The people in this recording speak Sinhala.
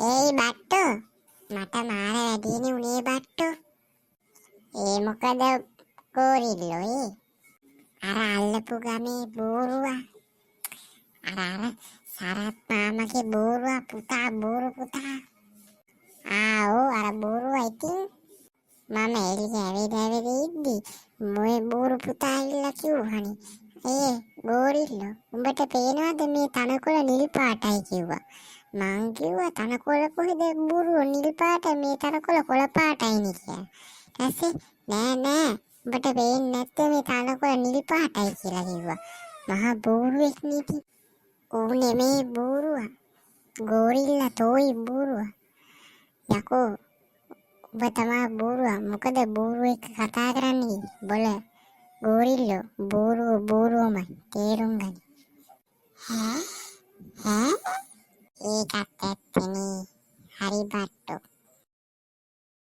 ඒයි බට්ටෝ මට මාර වැඩිනේ උනේ බට්ටෝ. ඒ මොකද ගෝරිල්ලෝ අර අල්ලපු ගමේ බෝරුවා. අර සරත් මාමගේ බෝරුවා පුතා බෝරු පුතා. ආවෝ අර බෝරුවා ඉතින් මම එළිය ඉද්දි මොයේ බෝරු පුතා ඉල්ල කිව්වනේ. ඒ ගෝරිල්ලෝ උඹට පේනවද මේ තනකොළ නිල් පාටයි කිව්වා. මං කිව්වා තනකොළ කොහෙද බෝරුව නිල් පාට මේ තනකොළ කොළ පාටයි නේ කියලා. ඊපස්සේ නෑ උඹට පේන්නේ නැත්තේ මේ තනකොළ නිල් පාටයි කියලා කිව්වා. මහා බෝරුවෙක් නීති. ඌ නෙමේ බෝරුවා. ගෝරිල්ලා තෝයි බෝරුවා. යකෝ ඔබ තමා බෝරුවා. මොකද බෝරුව එක්ක කතා කරන්නේ බොල ගෝරිල්ලෝ බෝරුවමයි තේරුම් ගනි. ඈ ඒකත් ඇත්තනේ. හරි බට්ටෝ.